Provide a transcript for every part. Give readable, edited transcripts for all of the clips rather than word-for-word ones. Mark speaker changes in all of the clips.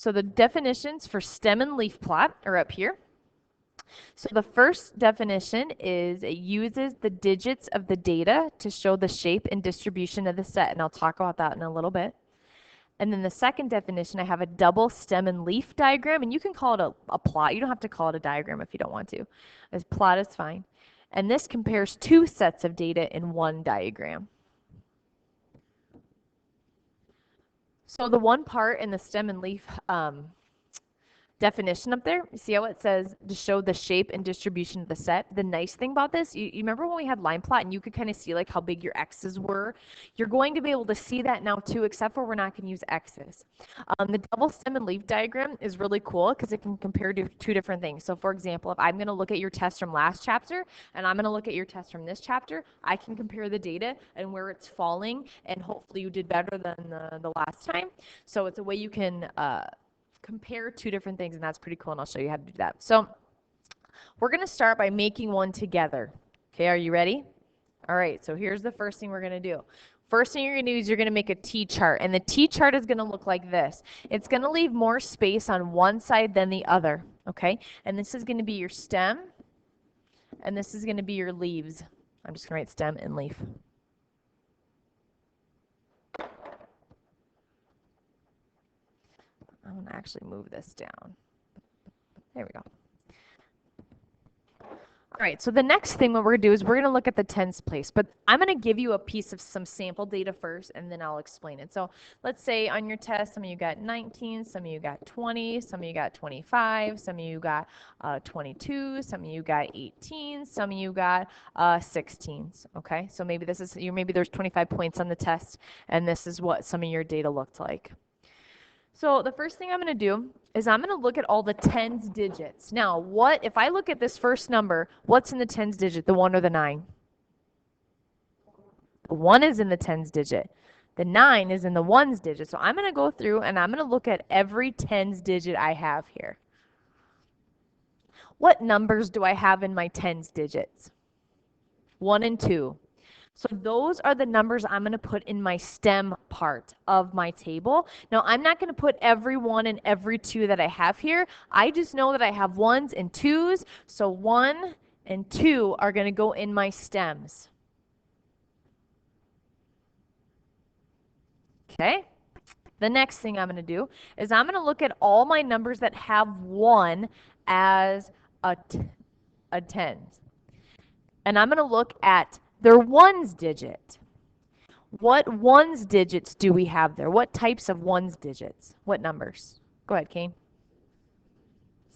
Speaker 1: So the definitions for stem and leaf plot are up here. So the first definition is it uses the digits of the data to show the shape and distribution of the set, and I'll talk about that in a little bit. And then the second definition, I have a double stem and leaf diagram, and you can call it a plot. You don't have to call it a diagram if you don't want to. A plot is fine. And this compares two sets of data in one diagram. So the one part in the stem and leaf definition up there, you see how it says to show the shape and distribution of the set? The nice thing about this, you remember when we had line plot and you could kind of see like how big your x's were? You're going to be able to see that now too, except for we're not going to use x's. The double stem and leaf diagram is really cool because it can compare to two different things. So for example, if I'm going to look at your test from last chapter and I'm going to look at your test from this chapter, I can compare the data and where it's falling, and hopefully you did better than the last time. So it's a way you can compare two different things, and that's pretty cool, and I'll show you how to do that. So we're going to start by making one together. Okay, are you ready? All right, so here's the first thing we're going to do. First thing you're going to do is you're going to make a T-chart, and the T-chart is going to look like this. It's going to leave more space on one side than the other, okay? And this is going to be your stem, and this is going to be your leaves. I'm just going to write stem and leaf. I'm going to actually move this down. There we go. All right, so the next thing what we're going to do is we're going to look at the tens place, but I'm going to give you a piece of some sample data first, and then I'll explain it. So let's say on your test, some of you got 19, some of you got 20, some of you got 25, some of you got 22, some of you got 18, some of you got 16s, okay? So maybe this is, maybe there's 25 points on the test, and this is what some of your data looked like. So the first thing I'm going to do is I'm going to look at all the tens digits. Now, what if I look at this first number, what's in the tens digit, the 1 or the 9? The 1 is in the tens digit. The 9 is in the ones digit. So I'm going to go through and I'm going to look at every tens digit I have here. What numbers do I have in my tens digits? 1 and 2. So those are the numbers I'm going to put in my stem part of my table. Now, I'm not going to put every 1 and every 2 that I have here. I just know that I have 1s and 2s. So 1 and 2 are going to go in my stems. Okay? The next thing I'm going to do is I'm going to look at all my numbers that have 1 as a tens. And I'm going to look at their ones digit. What ones digits do we have there? What types of ones digits? What numbers? Go ahead, Kane.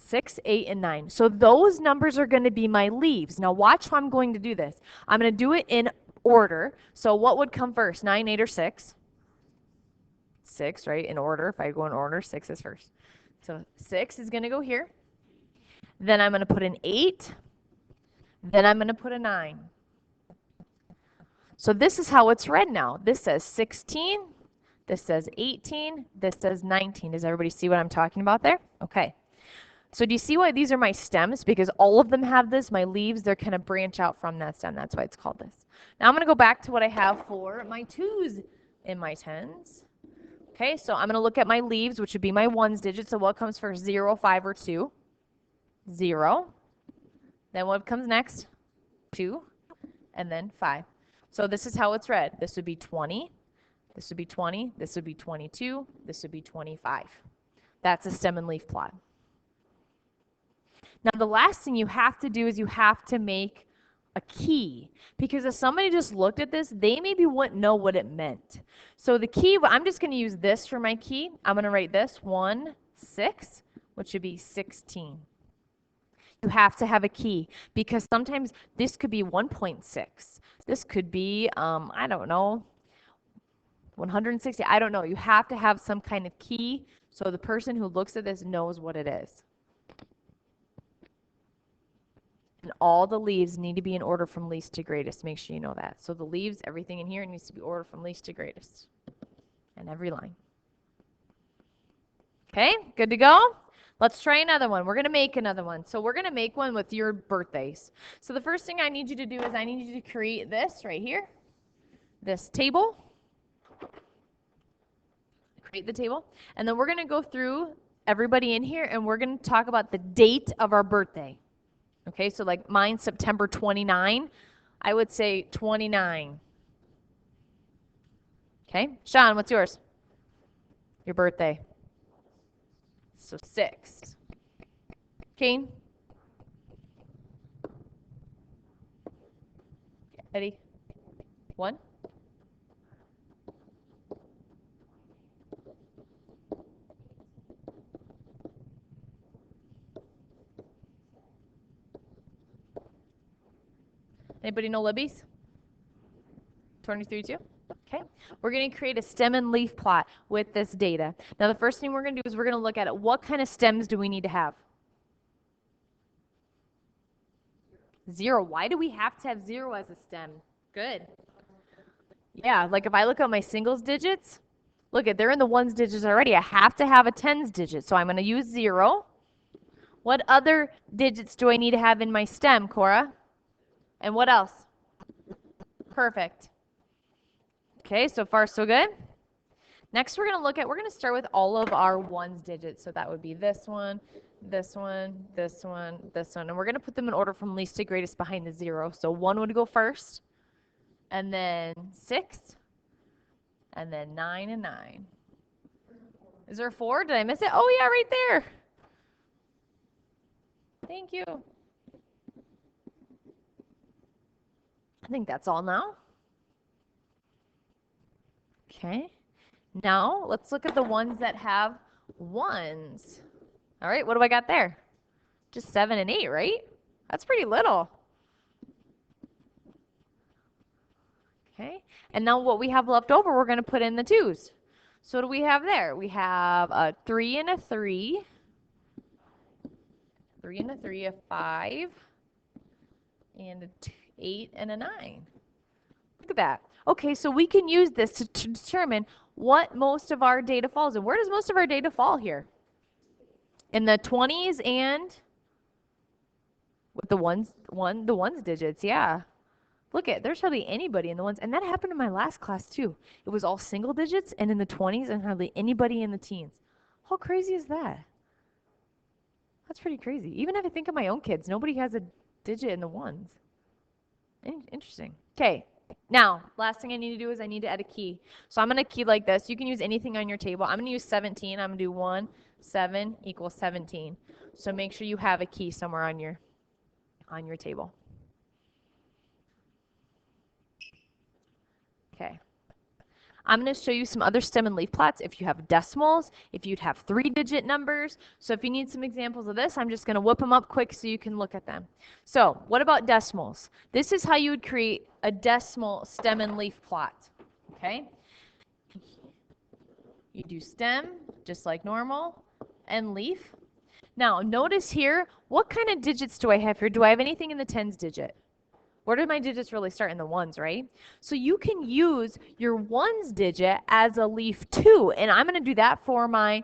Speaker 1: 6, 8, and 9. So those numbers are going to be my leaves. Now watch how I'm going to do this. I'm going to do it in order. So what would come first? 9, 8, or 6? 6, right? In order. If I go in order, 6 is first. So 6 is going to go here. Then I'm going to put an 8. Then I'm going to put a 9. So this is how it's read now. This says 16, this says 18, this says 19. Does everybody see what I'm talking about there? Okay. So do you see why these are my stems? Because all of them have this. My leaves, they're kind of branch out from that stem. That's why it's called this. Now I'm going to go back to what I have for my 2s in my tens. Okay, so I'm going to look at my leaves, which would be my ones digit. So what comes first, 0, 5, or 2? 0. Then what comes next? 2, and then 5. So this is how it's read. This would be 20, this would be 20, this would be 22, this would be 25. That's a stem and leaf plot. Now the last thing you have to do is you have to make a key, because if somebody just looked at this, they maybe wouldn't know what it meant. So the key, I'm just going to use this for my key. I'm going to write this 1, 6, which should be 16. You have to have a key, because sometimes this could be 1.6. This could be, I don't know, 160. I don't know. You have to have some kind of key so the person who looks at this knows what it is. And all the leaves need to be in order from least to greatest. Make sure you know that. So the leaves, everything in here needs to be ordered from least to greatest. And every line. Okay, good to go? Let's try another one. We're going to make another one. So we're going to make one with your birthdays. So the first thing I need you to do is I need you to create this right here. This table. Create the table. And then we're going to go through everybody in here, and we're going to talk about the date of our birthday. Okay, so like mine's September 29. I would say 29. Okay, Sean, what's yours? Your birthday. So 6. Kane? Eddie? 1? Anybody know Libby's? 23 too? Okay. We're going to create a stem and leaf plot with this data. Now the first thing we're going to do is we're going to look at it. What kind of stems do we need to have? 0. Why do we have to have 0 as a stem? Good. Yeah, like if I look at my singles digits, look at they're in the ones digits already. I have to have a tens digit, so I'm going to use 0. What other digits do I need to have in my stem, Cora? And what else? Perfect. Okay, so far so good. Next we're going to start with all of our ones digits. So that would be this one, this one, this one, this one. And we're going to put them in order from least to greatest behind the 0. So 1 would go first, and then 6, and then 9 and 9. Is there 4? Did I miss it? Oh yeah, right there. Thank you. I think that's all now. Okay. Now, let's look at the ones that have 1s. All right, what do I got there? Just 7 and 8, right? That's pretty little. Okay. And now what we have left over, we're going to put in the 2s. So what do we have there? We have a 3 and a 3. 3 and a 3, a 5, and a 8 and a 9. Look at that. Okay, so we can use this to determine what most of our data falls in. Where does most of our data fall here? In the 20s and with the ones digits, yeah. Look at, there's hardly anybody in the ones, and that happened in my last class too. It was all single digits and in the 20s and hardly anybody in the teens. How crazy is that? That's pretty crazy. Even if I think of my own kids, nobody has a digit in the ones. Interesting. Okay. Now, last thing I need to do is I need to add a key. So I'm going to key like this. You can use anything on your table. I'm going to use 17. I'm going to do 1, 7 equals 17. So make sure you have a key somewhere on your table. Okay. I'm going to show you some other stem and leaf plots if you have decimals, if you'd have 3-digit numbers. So if you need some examples of this, I'm just going to whip them up quick so you can look at them. So what about decimals? This is how you would create a decimal stem and leaf plot. Okay? You do stem, just like normal, and leaf. Now notice here, what kind of digits do I have here? Do I have anything in the tens digit? Where do my digits really start? In the ones, right? So you can use your ones digit as a leaf too. And I'm going to do that for my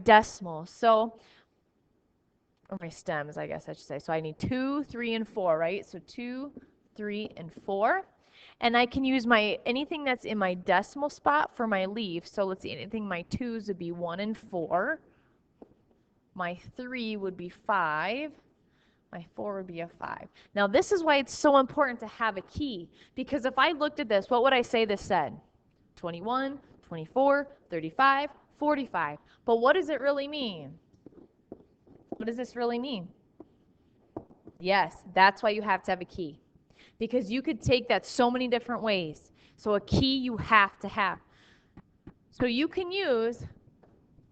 Speaker 1: decimal. So, or my stems, I guess I should say. So I need 2, 3, and 4, right? So 2, 3, and 4. And I can use my anything that's in my decimal spot for my leaf. So let's see, anything my 2s would be 1 and 4. My 3 would be 5. My 4 would be a 5. Now this is why it's so important to have a key, because if I looked at this, what would I say this said? 21, 24, 35, 45. But what does it really mean? What does this really mean? Yes, that's why you have to have a key, because you could take that so many different ways. So a key you have to have. So you can use,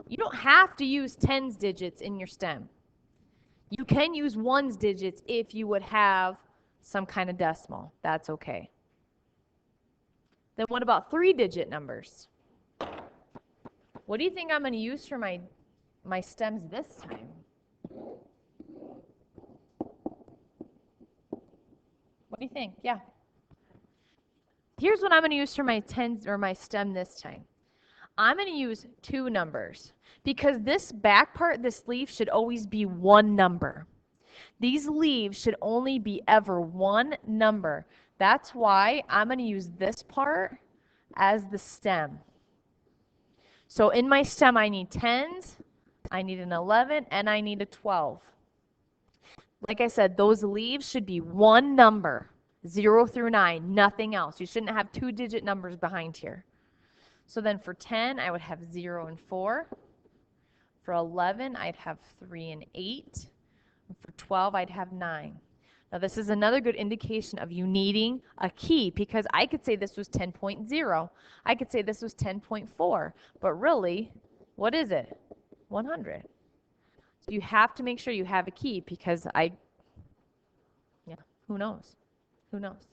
Speaker 1: you don't have to use tens digits in your stem. You can use ones digits if you would have some kind of decimal. That's okay. Then what about 3-digit numbers? What do you think I'm going to use for my stems this time? What do you think? Yeah. Here's what I'm going to use for my tens or my stem this time. I'm going to use 2 numbers, because this back part, this leaf, should always be 1 number. These leaves should only be ever 1 number. That's why I'm going to use this part as the stem. So in my stem, I need tens, I need an 11, and I need a 12. Like I said, those leaves should be one number, 0 through 9, nothing else. You shouldn't have two-digit numbers behind here. So then for 10, I would have 0 and 4. For 11, I'd have 3 and 8. And for 12, I'd have 9. Now this is another good indication of you needing a key, because I could say this was 10.0. I could say this was 10.4. But really, what is it? 100. So you have to make sure you have a key, because yeah, who knows? Who knows?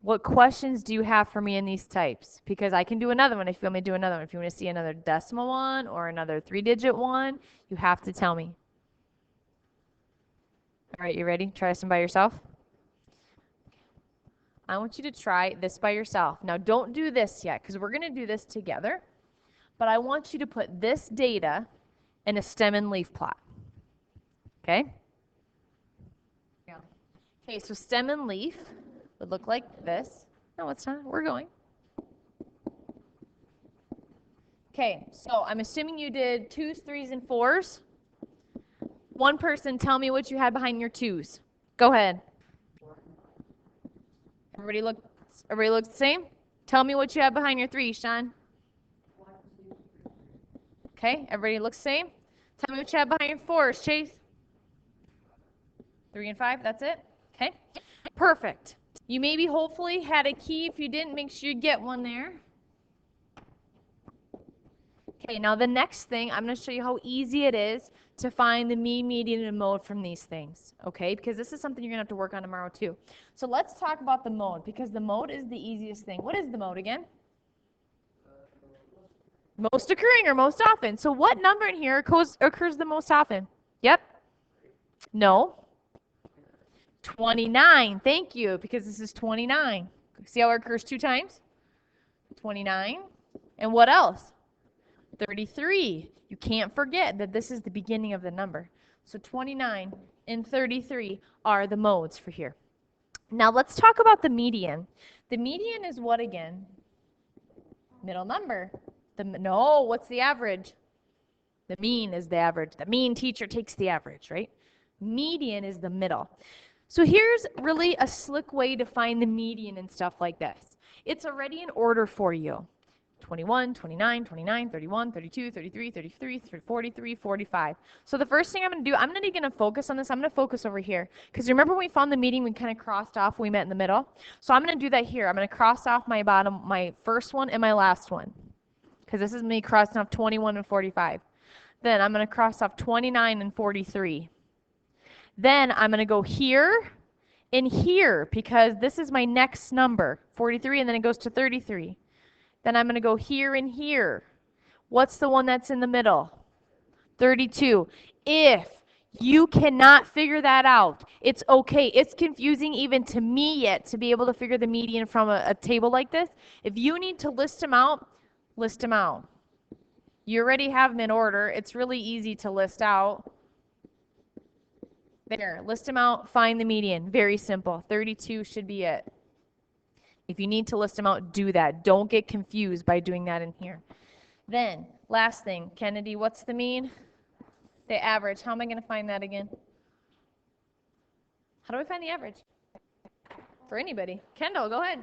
Speaker 1: What questions do you have for me in these types? Because I can do another one if you want me to do another one. If you want to see another decimal one or another three-digit one, you have to tell me. All right, you ready? Try some by yourself. I want you to try this by yourself. Now, don't do this yet, because we're going to do this together. But I want you to put this data in a stem and leaf plot. Okay? Yeah. Okay, so stem and leaf would look like this. No, it's not. We're going. Okay, so I'm assuming you did 2s, 3s, and 4s. One person, tell me what you had behind your 2s. Go ahead. Everybody looks the same? Tell me what you have behind your 3s, Sean. Okay, everybody looks the same? Tell me what you have behind your 4s, Chase. 3 and 5, that's it? Okay, perfect. You maybe hopefully had a key. If you didn't, make sure you get one there. Okay, now the next thing, I'm going to show you how easy it is to find the mean, median, and mode from these things, okay? Because this is something you're going to have to work on tomorrow too. So let's talk about the mode, because the mode is the easiest thing. What is the mode again? Most occurring or most often. So what number in here occurs the most often? Yep. No. 29. Thank you, because this is 29. See how it occurs 2 times? 29. And what else? 33. You can't forget that this is the beginning of the number. So 29 and 33 are the modes for here. Now let's talk about the median. The median is what again? Middle number. No, what's the average? The mean is the average. The mean teacher takes the average, right? Median is the middle. So here's really a slick way to find the median and stuff like this. It's already in order for you. 21, 29, 29, 31, 32, 33, 33, 43, 45. So the first thing I'm going to do, I'm not even going to focus on this. I'm going to focus over here. Because remember when we found the median, we kind of crossed off when we met in the middle? So I'm going to do that here. I'm going to cross off my bottom, my first one and my last one. Because this is me crossing off 21 and 45. Then I'm going to cross off 29 and 43. Then I'm going to go here and here, because this is my next number, 43, and then it goes to 33. Then I'm going to go here and here. What's the one that's in the middle? 32. If you cannot figure that out, it's okay. It's confusing even to me yet to be able to figure the median from a table like this. If you need to list them out, list them out. You already have them in order. It's really easy to list out. There, list them out, find the median. Very simple. 32 should be it. If you need to list them out, do that. Don't get confused by doing that in here. Then, last thing, Kennedy, what's the mean? The average. How am I going to find that again? How do I find the average? For anybody. Kendall, go ahead.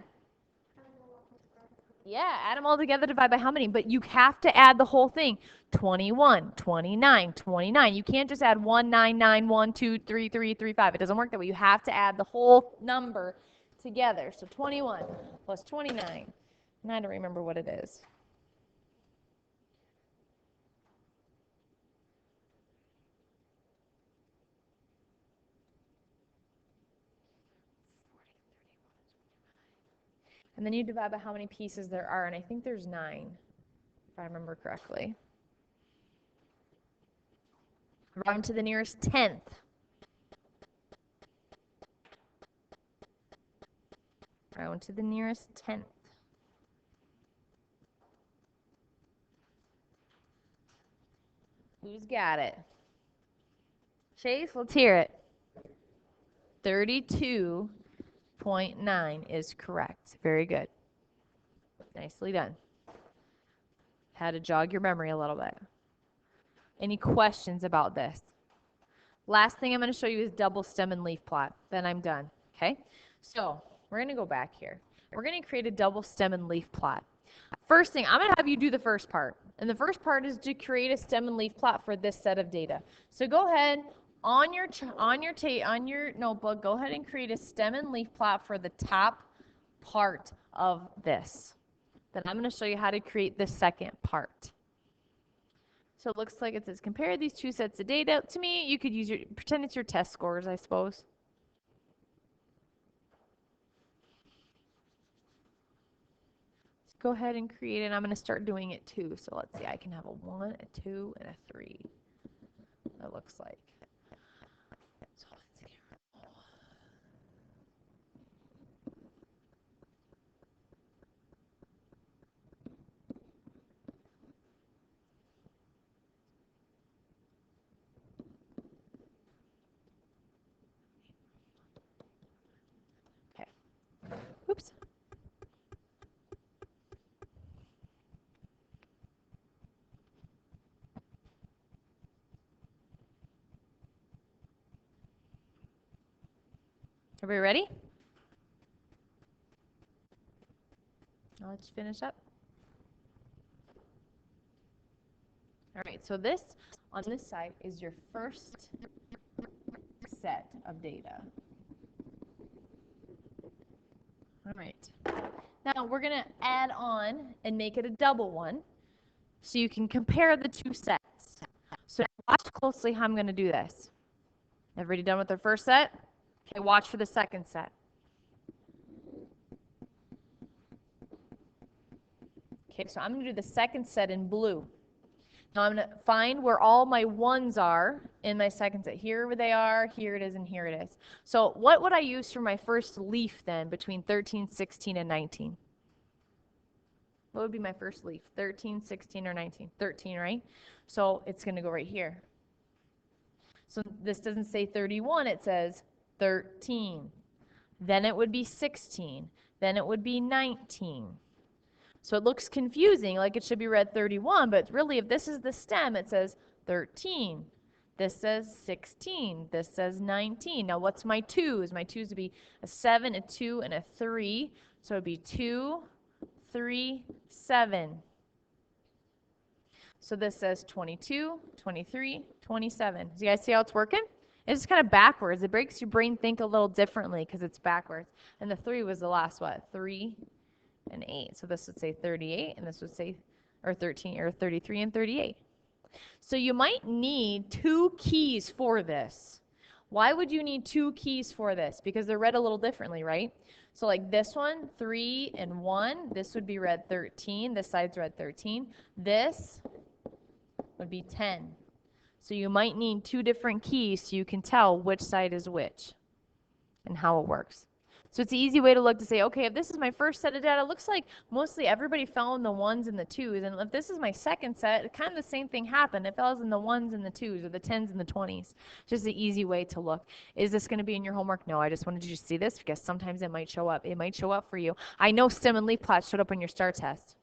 Speaker 1: Yeah, add them all together, divide by how many? But you have to add the whole thing. 21, 29, 29. You can't just add 1, 9, 9, 1, 2, 3, 3, 3, 5. It doesn't work that way. You have to add the whole number together. So 21 plus 29. And I don't remember what it is. And then you divide by how many pieces there are, and I think there's 9, if I remember correctly. Round to the nearest 10th. Round to the nearest 10th. Who's got it? Chase, let's hear it. 32.9 is correct. Very good. Nicely done. Had to jog your memory a little bit. Any questions about this? Last thing I'm going to show you is double stem and leaf plot. Then I'm done. Okay? So we're going to go back here. We're going to create a double stem and leaf plot. First thing, I'm going to have you do the first part. And the first part is to create a stem and leaf plot for this set of data. So go ahead on your notebook, go ahead and create a stem and leaf plot for the top part of this. Then I'm going to show you how to create the second part. So it looks like it says compare these two sets of data. To me, you could use pretend it's your test scores, I suppose. Let's go ahead and create it. I'm going to start doing it too. So let's see, I can have a 1, a 2, and a 3. That looks like. So let's see. Okay. Oops. Everybody ready? I'll let you finish up. All right, so this on this side is your first set of data. All right. Now we're going to add on and make it a double one so you can compare the two sets. So watch closely how I'm going to do this. Everybody done with their first set? Okay, watch for the second set. Okay, so I'm going to do the second set in blue. Now I'm going to find where all my ones are in my second set. Here they are, here it is, and here it is. So what would I use for my first leaf then between 13, 16, and 19? What would be my first leaf? 13, 16, or 19? 13, right? So it's going to go right here. So this doesn't say 31, it says 13. Then it would be 16. Then it would be 19. So it looks confusing, like it should be read 31, but really if this is the stem, it says 13. This says 16. This says 19. Now what's my 2s? My 2s would be a 7, a 2, and a 3. So it would be 2, 3, 7. So this says 22, 23, 27. Do you guys see how it's working? It's just kind of backwards. It makes your brain think a little differently because it's backwards. And the 3 was the last, what? 3 and 8. So this would say 38, and this would say, or 13, or 33 and 38. So you might need 2 keys for this. Why would you need 2 keys for this? Because they're read a little differently, right? So like this one, 3 and 1, this would be read 13. This side's read 13. This would be 10. So you might need 2 different keys so you can tell which side is which and how it works. So it's an easy way to look to say, okay, if this is my first set of data, it looks like mostly everybody fell in the 1s and the 2s. And if this is my second set, kind of the same thing happened. It falls in the 1s and the 2s, or the 10s and the 20s. Just an easy way to look. Is this going to be in your homework? No, I just wanted you to see this because sometimes it might show up. It might show up for you. I know stem and leaf plots showed up on your STAR test.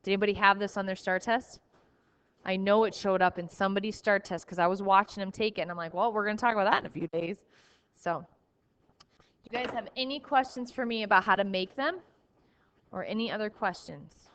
Speaker 1: Did anybody have this on their STAR test? I know it showed up in somebody's STAR test because I was watching them take it, and I'm like, well, we're going to talk about that in a few days. So you guys have any questions for me about how to make them or any other questions?